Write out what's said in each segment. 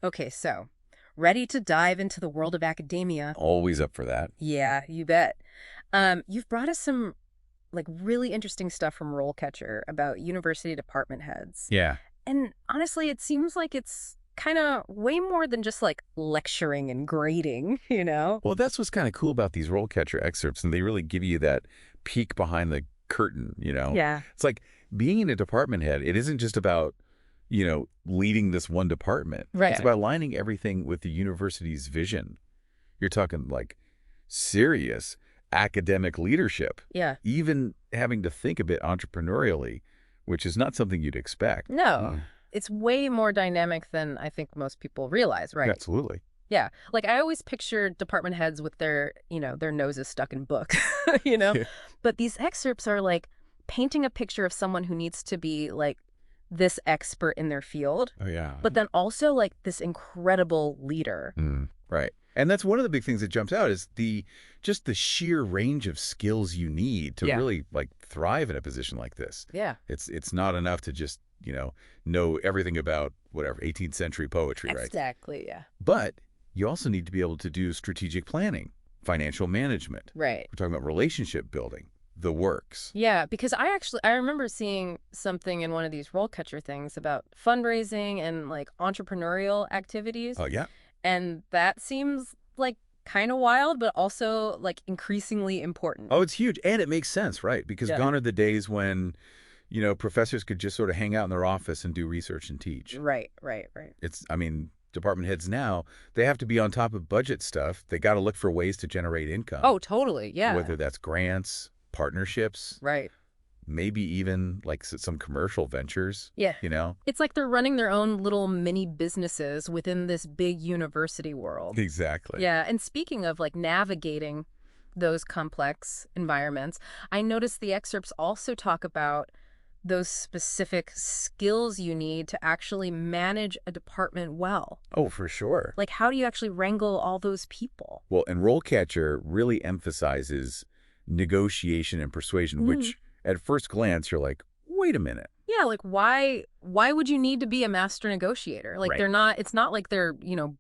Okay, so ready to dive into the world of academia? Always up for that. Yeah, you bet. You've brought us some like really interesting stuff from RoleCatcher about university department heads. Yeah. And honestly, it seems like it's kind of way more than just like lecturing and grading, you know? Well, that's what's kind of cool about these RoleCatcher excerpts, and they really give you that peek behind the curtain. Yeah. It's like being in a department head, it isn't just about, leading this one department. It's Right. about aligning everything with the university's vision. You're talking like serious academic leadership, Yeah. even having to think a bit entrepreneurially, which is not something you'd expect. No, it's way more dynamic than I think most people realize, right? Absolutely. Yeah. Like I always picture department heads with their noses stuck in books, you know? But these excerpts are like painting a picture of someone who needs to be like this expert in their field, Oh, yeah. but then also like this incredible leader. Right. And that's one of the big things that jumps out is just the sheer range of skills you need to Yeah. really like thrive in a position like this. Yeah. It's not enough to just, know everything about whatever 18th century poetry, right? Exactly. Yeah. But you also need to be able to do strategic planning, financial management. Right. We're talking about relationship building, the works. Yeah, because I remember seeing something in one of these RoleCatcher things about fundraising and like entrepreneurial activities. Oh, yeah. And that seems like kind of wild, but also like increasingly important. Oh, it's huge. And it makes sense, right? Because Yeah. gone are the days when, professors could just sort of hang out in their office and do research and teach. Right. Department heads now, they have to be on top of budget stuff. They got to look for ways to generate income. Oh, totally. Yeah. Whether that's grants, partnerships, Right. maybe even like some commercial ventures, Yeah. you know? It's like they're running their own little mini businesses within this big university world. Exactly. Yeah. And speaking of like navigating those complex environments, I noticed the excerpts also talk about those specific skills you need to actually manage a department well. Oh, for sure. Like, how do you actually wrangle all those people? Well, and RoleCatcher really emphasizes negotiation and persuasion, which at first glance, you're like, wait a minute. Yeah, like why would you need to be a master negotiator? Like Right. it's not like they're,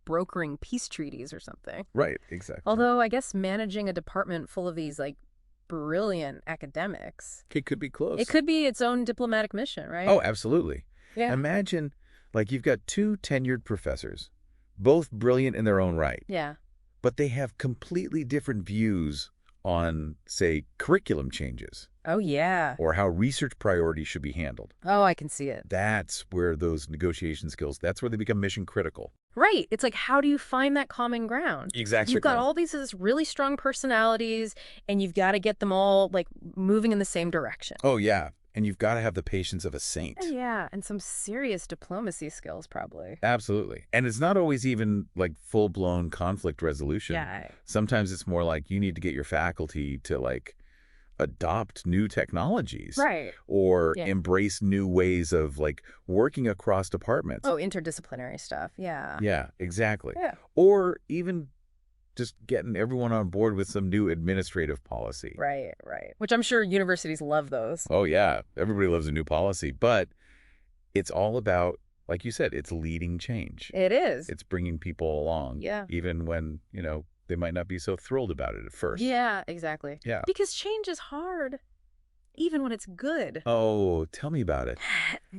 brokering peace treaties or something. Right, exactly. Although I guess managing a department full of these like brilliant academics, It could be close. it could be its own diplomatic mission, right? Oh, absolutely. Yeah. Imagine, like, you've got two tenured professors, both brilliant in their own right, Yeah. but they have completely different views on, say, curriculum changes Oh, yeah. or how research priorities should be handled. Oh, I can see it. That's where those negotiation skills, that's where they become mission critical. Right. It's like, how do you find that common ground? Exactly. You've got all these really strong personalities, and you've got to get them all like moving in the same direction. Oh, yeah. And you've got to have the patience of a saint. Yeah, and some serious diplomacy skills, probably. Absolutely. And it's not always even like full-blown conflict resolution. Yeah. Sometimes it's more like you need to get your faculty to like adopt new technologies. Right. Or Yeah. embrace new ways of like working across departments. Oh, interdisciplinary stuff. Yeah. Yeah, exactly. Yeah. Or even just getting everyone on board with some new administrative policy. Right. Which I'm sure universities love those. Oh, yeah. Everybody loves a new policy, but it's all about, like you said, it's leading change. It is. It's bringing people along. Yeah. Even when, they might not be so thrilled about it at first. Yeah, exactly. Yeah. Because change is hard, even when it's good. Oh, tell me about it.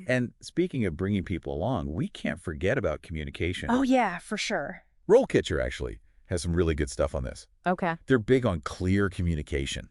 And speaking of bringing people along, we can't forget about communication. Oh, yeah, for sure. RoleCatcher actually has some really good stuff on this. Okay. They're big on clear communication.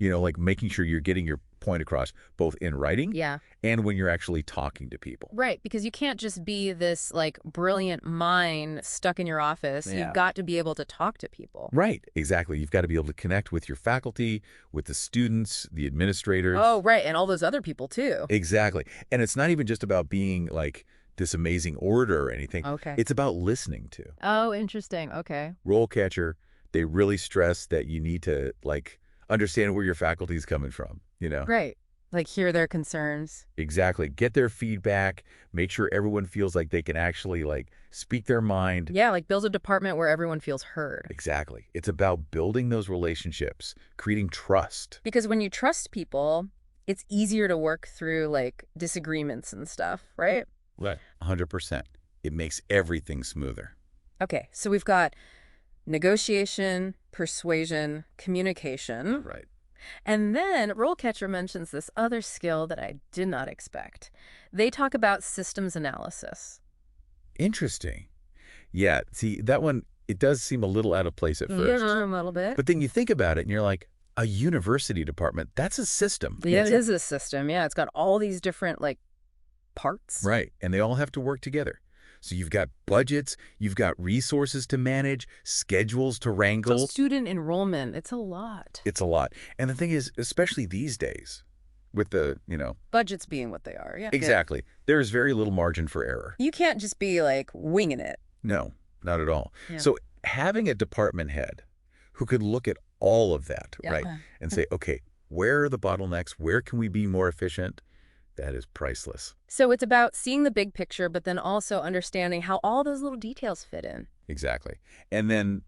Like making sure you're getting your point across both in writing Yeah. and when you're actually talking to people. Right, because you can't just be this like brilliant mind stuck in your office. Yeah. You've got to be able to talk to people. Right, exactly. You've got to be able to connect with your faculty, with the students, the administrators. Oh, right, and all those other people too. Exactly. And it's not even just about being like this amazing orator or anything. Okay. It's about listening to. Oh, interesting. Okay. RoleCatcher, they really stress that you need to like understand where your faculty is coming from, Right. Like hear their concerns. Exactly. Get their feedback, make sure everyone feels like they can actually like speak their mind. Yeah, like build a department where everyone feels heard. Exactly. It's about building those relationships, creating trust. Because when you trust people, it's easier to work through like disagreements and stuff, right? Right. 100%. It makes everything smoother. Okay, so we've got negotiation, persuasion, communication. Right. And then RoleCatcher mentions this other skill that I did not expect. They talk about systems analysis. Interesting. Yeah, see, that one, it does seem a little out of place at first. Yeah, a little bit. But then you think about it and you're like, a university department, that's a system. Yeah, it is a system. Yeah, it's got all these different, like, parts. Right, and they all have to work together. So you've got budgets, you've got resources to manage, schedules to So wrangle. student enrollment, it's a lot. It's a lot. And the thing is, especially these days, with the, Budgets being what they are, yeah. exactly, there is very little margin for error. You can't just be, like, winging it. No, not at all. Yeah. So having a department head who could look at all of that, Yeah. right, and say, okay, where are the bottlenecks? Where can we be more efficient? That is priceless. So it's about seeing the big picture, but then also understanding how all those little details fit in. Exactly. And then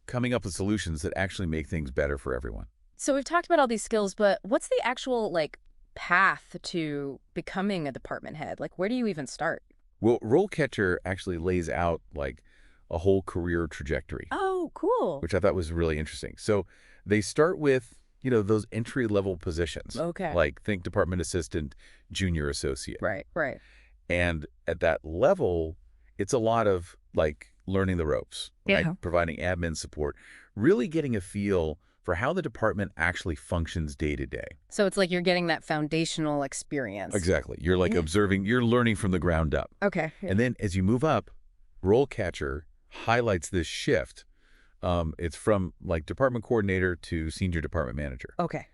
coming up with solutions that actually make things better for everyone. So we've talked about all these skills, but what's the actual, like, path to becoming a department head? Like, where do you even start? Well, RoleCatcher actually lays out like a whole career trajectory, Oh, cool. which I thought was really interesting. So they start with, those entry-level positions. Okay. Like think department assistant, junior associate. Right, right. And at that level, it's a lot of like learning the ropes, right? Yeah. Providing admin support, really getting a feel for how the department actually functions day to day. So it's like you're getting that foundational experience. Exactly. You're like observing, you're learning from the ground up. Okay. And then as you move up, RoleCatcher highlights this shift. It's from like department coordinator to senior department manager. Okay.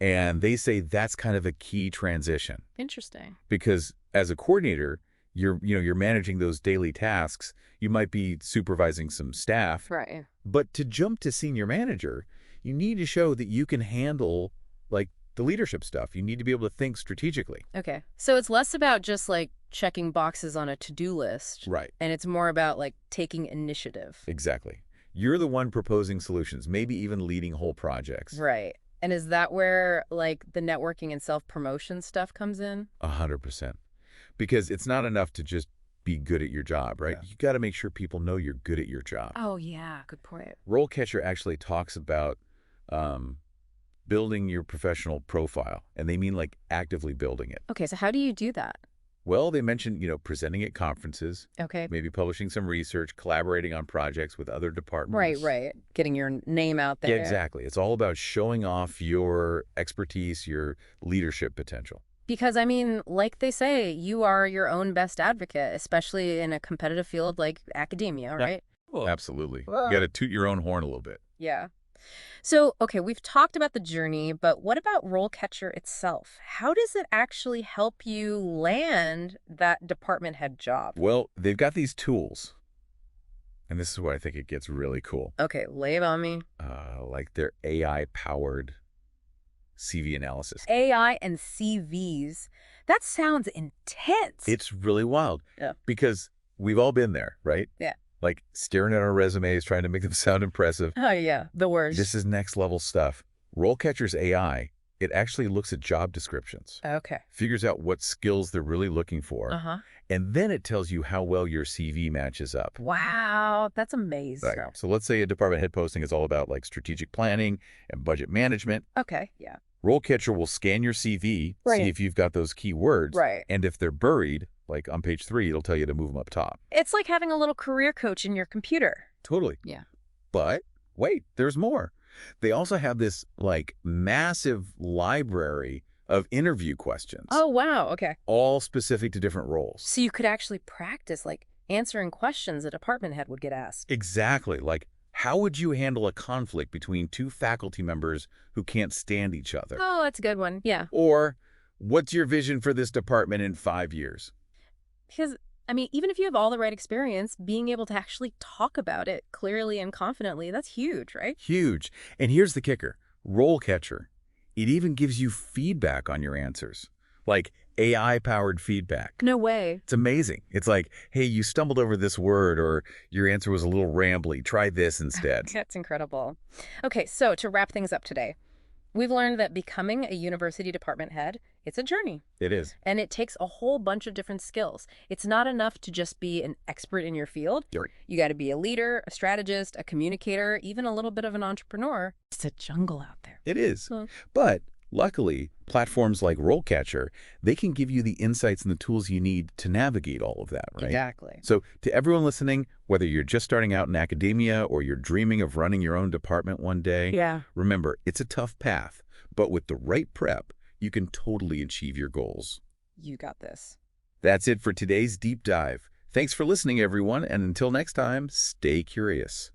And they say that's kind of a key transition Interesting. because as a coordinator, you're managing those daily tasks. You might be supervising some staff, Right. but to jump to senior manager, you need to show that you can handle like the leadership stuff. You need to be able to think strategically. Okay. So it's less about just, like, checking boxes on a to-do list. Right. And it's more about, like, taking initiative. Exactly. You're the one proposing solutions, maybe even leading whole projects. Right. And is that where, like, the networking and self-promotion stuff comes in? 100%. Because it's not enough to just be good at your job, right? Yeah. You got to make sure people know you're good at your job. Oh, yeah. Good point. RoleCatcher actually talks about building your professional profile, and they mean like actively building it. Okay, so how do you do that? Well, they mentioned, presenting at conferences, Okay. maybe publishing some research, collaborating on projects with other departments. Right, right. Getting your name out there. Yeah, exactly. It's all about showing off your expertise, your leadership potential. Because, I mean, like they say, you are your own best advocate, especially in a competitive field like academia, right? Well, absolutely. Whoa. You got to toot your own horn a little bit. Yeah. So, okay, we've talked about the journey, but what about RoleCatcher itself? How does it actually help you land that department head job? Well, they've got these tools, and this is where I think it gets really cool. Okay, lay it on me. Like their AI-powered CV analysis. AI and CVs. That sounds intense. It's really wild. Yeah. Because we've all been there, right? Yeah. Like staring at our resumes, trying to make them sound impressive. Oh, yeah, the worst. This is next level stuff. RoleCatcher's AI, it actually looks at job descriptions, Okay. figures out what skills they're really looking for, Uh-huh. and then it tells you how well your CV matches up. Wow, that's amazing. Right. So let's say a department head posting is all about like strategic planning and budget management. Okay, yeah. RoleCatcher will scan your CV, Right. see if you've got those keywords, Right. and if they're buried, like on page 3, it'll tell you to move them up top. It's like having a little career coach in your computer. Totally. Yeah. But wait, there's more. They also have this like massive library of interview questions, Oh, wow, okay. all specific to different roles. So you could actually practice, like, answering questions a department head would get asked. Exactly. Like, how would you handle a conflict between two faculty members who can't stand each other? Oh, that's a good one. Yeah. Or, what's your vision for this department in 5 years? Because, I mean, even if you have all the right experience, being able to actually talk about it clearly and confidently, that's huge, right? Huge. And here's the kicker. RoleCatcher, it even gives you feedback on your answers, like AI-powered feedback. No way. It's amazing. It's like, hey, you stumbled over this word, or your answer was a little rambly. Try this instead. That's incredible. Okay, so to wrap things up today, We've learned that becoming a university department head, it's a journey. It is. And it takes a whole bunch of different skills. It's not enough to just be an expert in your field. Right. You got to be a leader, a strategist, a communicator, even a little bit of an entrepreneur. It's a jungle out there. It is. So, But luckily, platforms like RoleCatcher, they can give you the insights and the tools you need to navigate all of that, right? exactly. So to everyone listening, whether you're just starting out in academia or you're dreaming of running your own department one day, Yeah. remember, it's a tough path, but with the right prep, you can totally achieve your goals. You got this. That's it for today's deep dive. Thanks for listening, everyone, and until next time, stay curious.